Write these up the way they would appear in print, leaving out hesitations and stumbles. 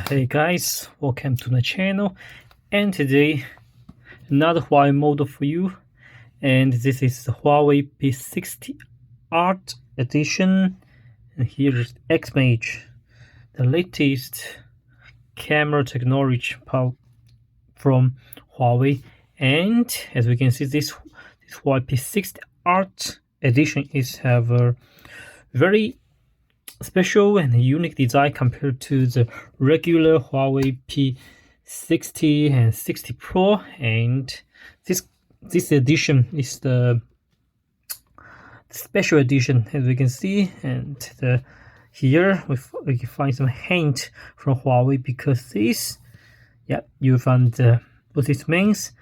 Hey guys, welcome to my channel, and today another Huawei model for you, and this is the Huawei P60 Art edition, and here is X-Mage, the latest camera technology from Huawei. And as we can see, this Huawei P60 Art edition have a very special and unique design compared to the regular Huawei P60 and 60 Pro, and this edition is the special edition, as we can see. And here we can find some hint from Huawei, because this, you find what this means,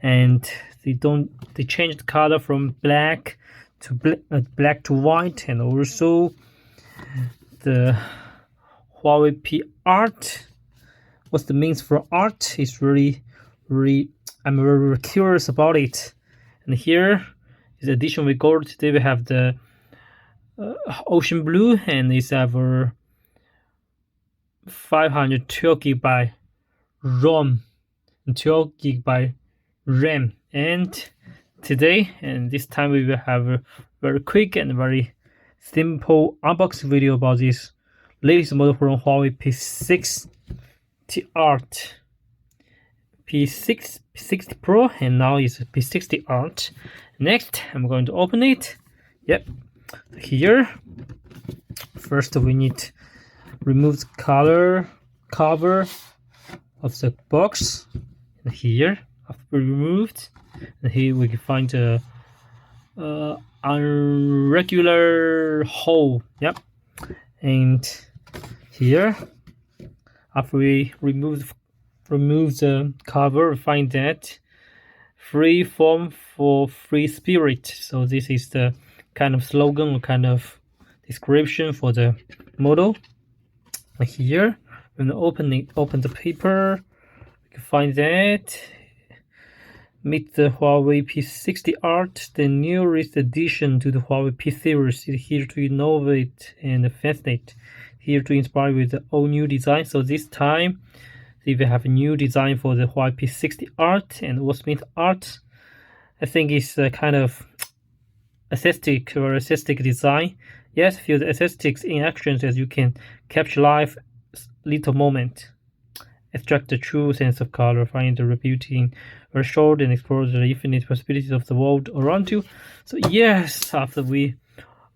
and they changed the color from black to black to white, and also the Huawei P Art. What's the means for art is really I'm very curious about it. And here is the edition we got today. We have the ocean blue, and it's our 512 GB ROM and 12 GB RAM. And today, and this time, we will have a very quick and very simple unboxing video about this latest model from Huawei P60 Art, P60 Pro, and now it's P60 Art. Next, I'm going to open it. Here, first we need to remove the cover of the box. And here, after removed, and here we can find a irregular hole. And here, after we remove the cover, we find that free form for free spirit. So this is the kind of slogan or kind of description for the model. And here, when we open the paper, we can find that meet the Huawei P60 Art, the newest addition to the Huawei P series, is here to innovate and fascinate, here to inspire with the all new design. So this time, we have a new design for the Huawei P60 Art. And what means art? I think it's a kind of aesthetic design. Yes, feel the aesthetics in actions, as you can capture life little moment, extract the true sense of color, find the beauty very short, and explore the infinite possibilities of the world around you. So yes, after we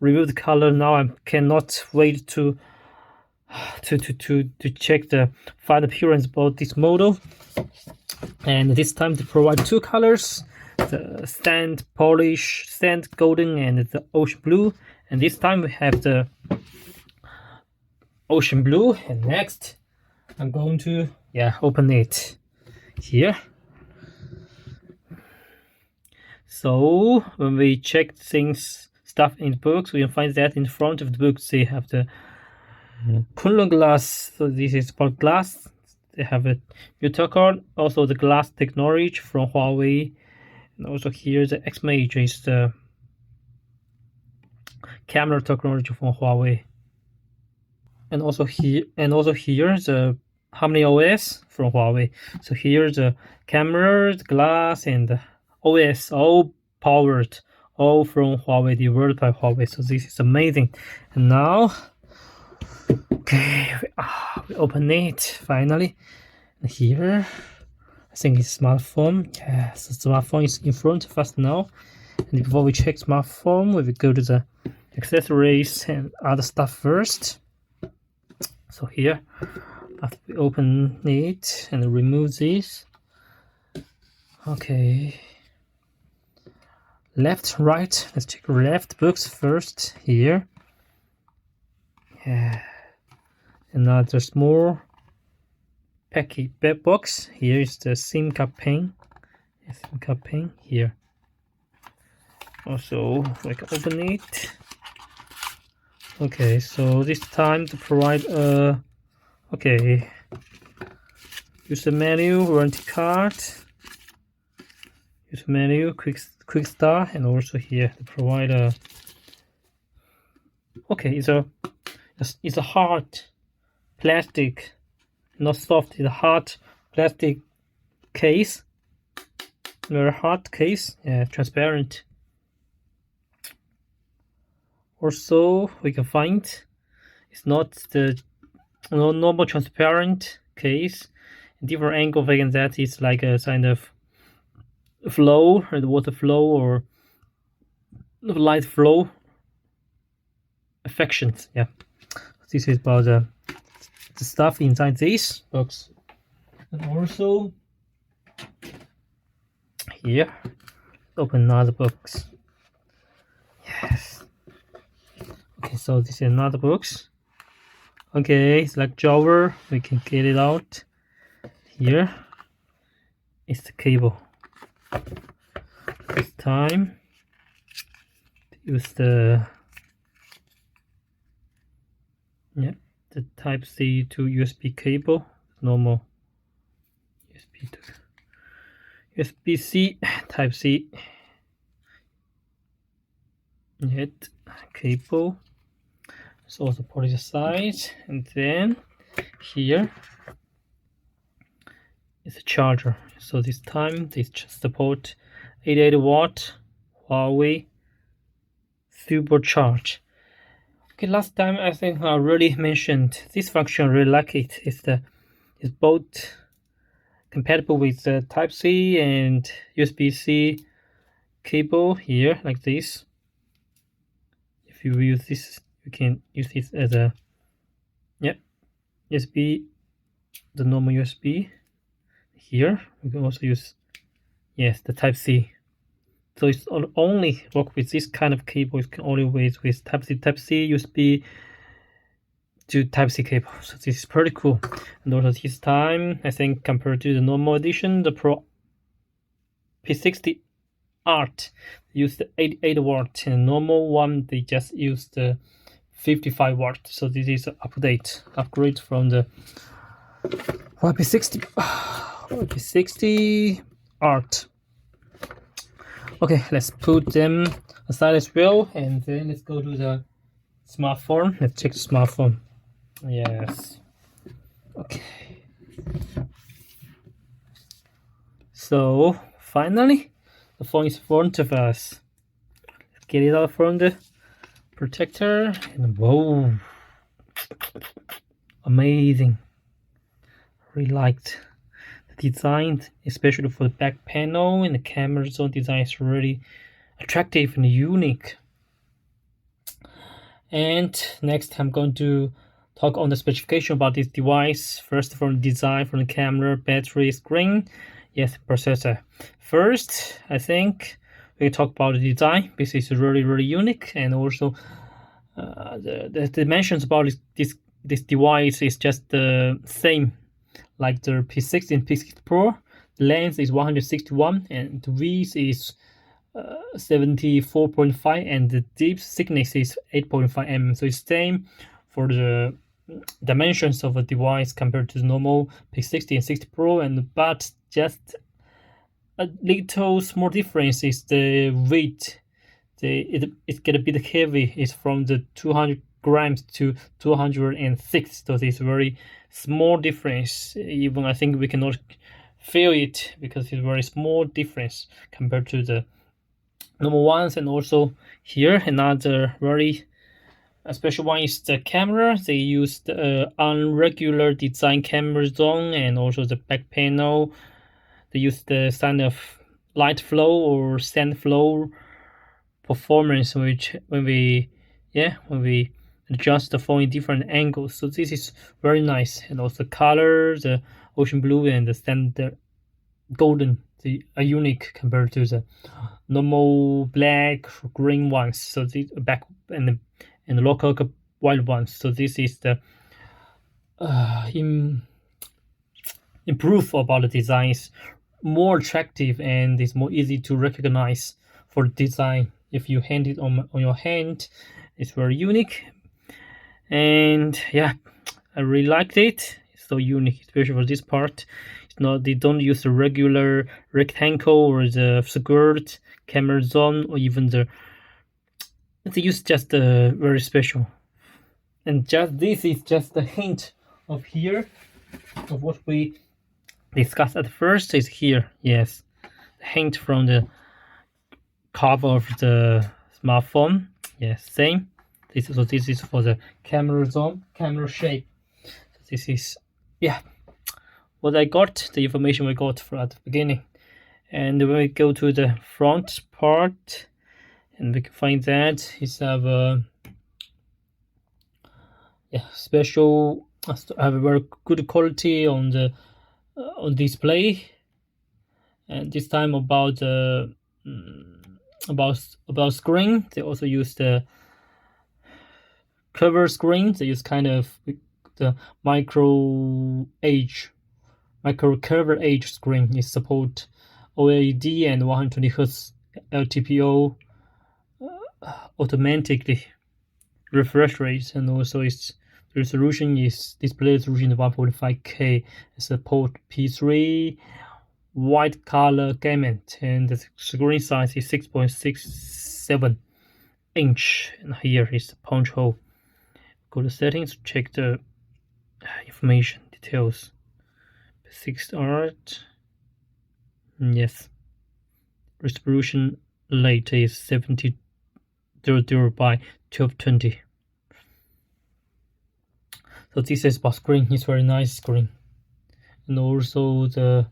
remove the color, now I cannot wait to check the final appearance about this model. And this time they provide two colors: the sand polish, sand golden, and the ocean blue. And this time we have the ocean blue. And next, I'm going to open it here. So when we check stuff in the books, we can find that in front of the books they have the Kunlun glass. So this is about glass. They have a Utacard, also the glass technology from Huawei, and also here the X-Mage is the camera technology from Huawei. And also here the Harmony OS from Huawei. So here the camera, the glass, and the OS all powered, all from Huawei, developed by Huawei. So this is amazing. And now, we open it finally. And here, I think it's smartphone. Yes, the smartphone is in front of us now. And before we check smartphone, we will go to the accessories and other stuff first. So here, after we open it and remove this, left, right, let's check left books first here. Another small package box. Here is the SIM card pin. Here. Also, we can open it. So this time to provide user manual, warranty card, user manual, quick start, and also here to provide a Okay, it's a hard plastic, not soft. It's a hard plastic case, very hard case. Yeah, transparent. Also, we can find it's not the normal transparent case. Different angle against that is like a kind of flow, or the water flow, or light flow affections. Yeah, this is about the stuff inside this box. And also here, open another box. Yes. Okay, so this is another box. Okay, it's like drawer. We can get it out. Here is the cable. This time, use the Type C to USB cable. Normal USB to USB-C, Type C. Yet cable. So the port is side, and then here is a charger. So this time they just support 88 watt Huawei supercharge. Okay, last time I think I already mentioned this function. I really like it. It's both compatible with the Type C and USB-C cable here, like this. If you use this, you can use this as a USB, the normal USB. Here we can also use the Type C. So it's only work with this kind of cable. It can only work with Type C, USB to Type C cable. So this is pretty cool. And also this time, I think compared to the normal edition, the Pro P60 Art used the 88 watt, and normal one they just used the 55 watt. So this is an upgrade from the Huawei P60 Art. Okay, let's put them aside as well, and then let's go to the smartphone. Let's check the smartphone. Yes. Okay. So finally, the phone is in front of us. Let's get it out from the protector, and whoa, amazing. Really liked the design, especially for the back panel, and the camera zone design is really attractive and unique. And next I'm going to talk on the specification about this device. First, from the design, from the camera, battery, screen, processor. First, I think we talk about the design. This is really unique, and also the dimensions about this device is just the same like the P60 and P60 Pro. The length is 161 and the width is 74.5 and the deep thickness is 8.5 mm. So it's same for the dimensions of a device compared to the normal P60 and 60 Pro, but just a little small difference is the weight. It's gonna be the heavy. It's from the 200 grams to 206. So it's very small difference. Even I think we cannot feel it because it's very small difference compared to the normal ones. And also here another very special one is the camera. They used unregular design camera zone, and also the back panel they use the kind of light flow or sand flow performance, which when we adjust the phone in different angles. So this is very nice. And also color, the ocean blue and the standard golden, they are unique compared to the normal black or green ones. So the back and the local white ones. So this is the improve about the designs, more attractive, and it's more easy to recognize for design. If you hand it on your hand, it's very unique. And I really liked it. It's so unique, especially for this part. It's not, they don't use the regular rectangle or the squared camera zone, or even the they use just very special. And just this is just a hint of here of what we discussed at first is here. Yes, hint from the cover of the smartphone. Yes, same. This is for the camera zone, camera shape. This is, yeah, what I got, the information we got from at the beginning. And when we go to the front part, and we can find that it's have a special, have a very good quality on the on display. And this time about the about screen, they also use the cover screen. They use kind of the micro curved edge screen. It support OLED and 120 Hz LTPO automatically refresh rate, and also its resolution is display resolution 1.5K. Support P3 white color gamut, and the screen size is 6.67 inch. And here is the punch hole. Go to settings, check the information details. P60 Art. Yes. Resolution rate is 7000 by 1220. So this is about screen. It's very nice screen, and also the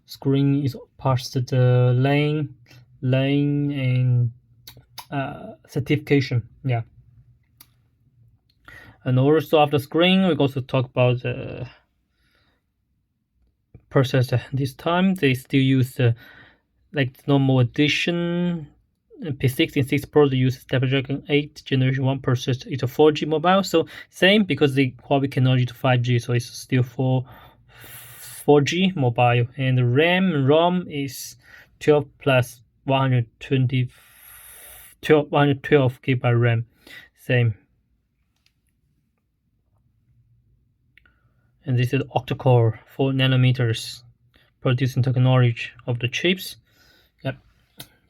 screen is past the lane and certification. Yeah. And also after screen, we also talk about the processor. This time they still use the like normal edition P60 and 6 Pro. They use Snapdragon 8 Generation 1 processor. It's a 4G mobile, so same because the Huawei cannot use 5G, so it's still 4G mobile. And the ROM is 12 plus 112 GB RAM, same. And this is octa-core 4 nanometers producing technology of the chips. Yep.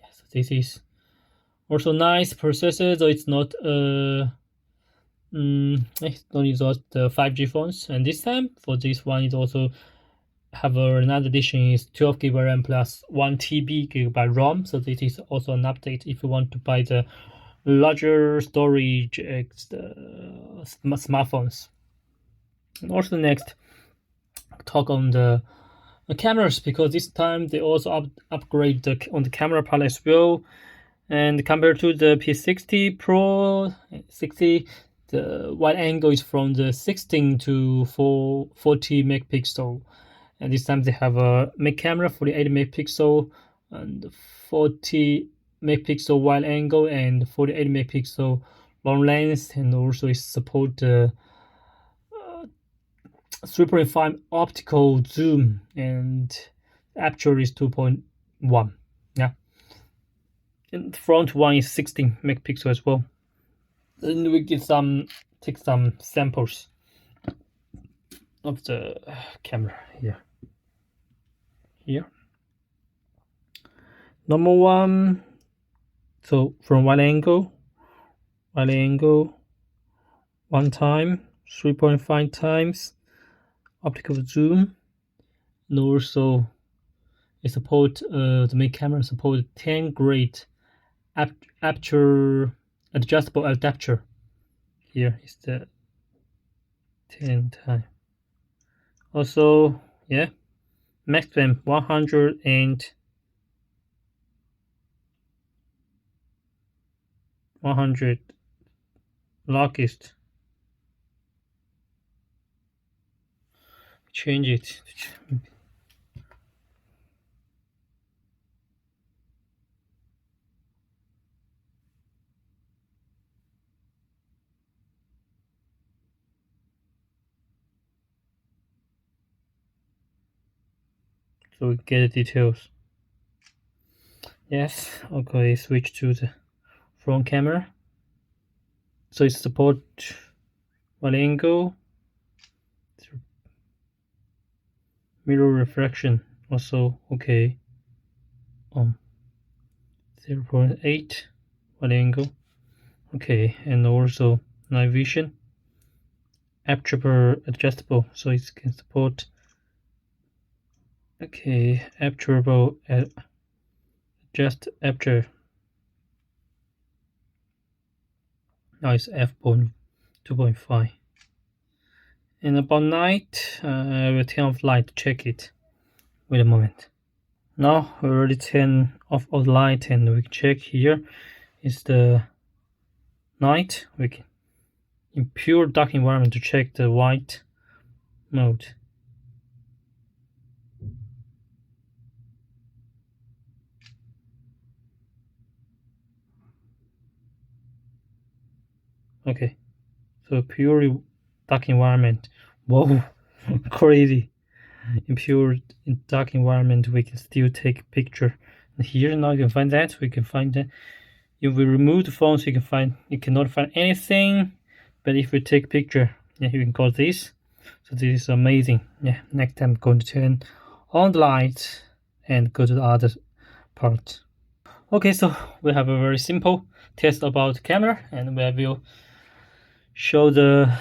Yes, this is also nice processor, though it's not it's not use the 5G phones. And this time for this one, it also have another addition is 12 GB RAM plus 1 TB ROM. So this is also an update if you want to buy the larger storage smartphones. And also next, talk on the cameras, because this time they also upgrade on the camera part as well. And compared to the P60 Pro 60, the wide angle is from the 16 to 40 megapixel. And this time they have a main camera 48 megapixel and 40 megapixel wide angle and 48 megapixel long lens, and also it support 3.5 optical zoom, and aperture is 2.1. Yeah. And the front one is 16 megapixel as well. Then we take some samples of the camera here. Number one, so from wide angle, one time, 3.5 times optical zoom, and also it support the main camera support 10 grade aperture adjustable adapter. Here is the 10 time. Also, yeah, maximum 100 and 100 longest. Change it. So we get the details. Yes, okay, switch to the front camera. So it support wide angle, mirror reflection, also okay. 0.8 wide angle, Okay, and also night vision, aperture adjustable, so it can support. Okay, aperture adjust aperture. Now it's f2.5. And about night, I will turn off light to check it. Wait a moment. Now we already turn off all the light, and we can check here is the night. We can in pure dark environment to check the white mode. Okay, so pure dark environment. Whoa, crazy! In pure dark environment, we can still take a picture. And here now you can find that. We can find that. If we remove the phone, so you cannot find anything. But if we take a picture, yeah, you can call this. So this is amazing. Yeah, next time I'm going to turn on the light and go to the other part. Okay, so we have a very simple test about the camera, and we will show the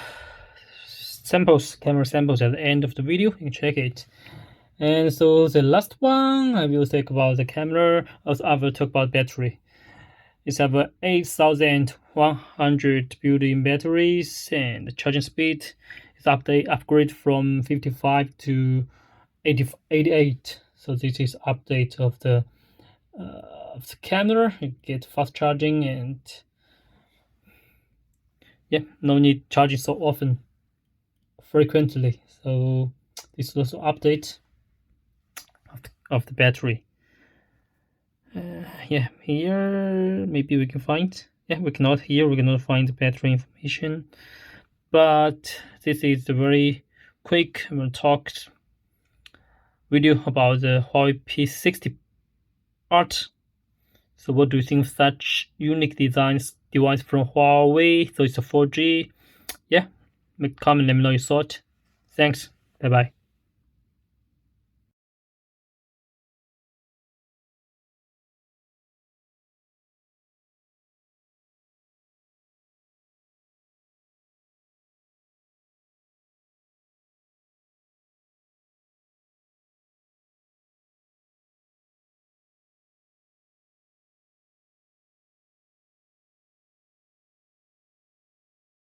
camera samples at the end of the video. You can check it. And so the last one, I will talk about the camera. Also, I will talk about battery. It's have 8,100 built-in batteries, and the charging speed is upgrade from 55 to 88. So this is update of the camera. You get fast charging, and yeah, no need charging so often, frequently. So this is also update of the battery. Yeah, here maybe we can find. Yeah, we cannot find the battery information. But this is a very quick talked video about the Huawei P60 Art. So what do you think of such unique device from Huawei? So it's a 4G. Yeah, comment, let me know your thought. Thanks. Bye bye.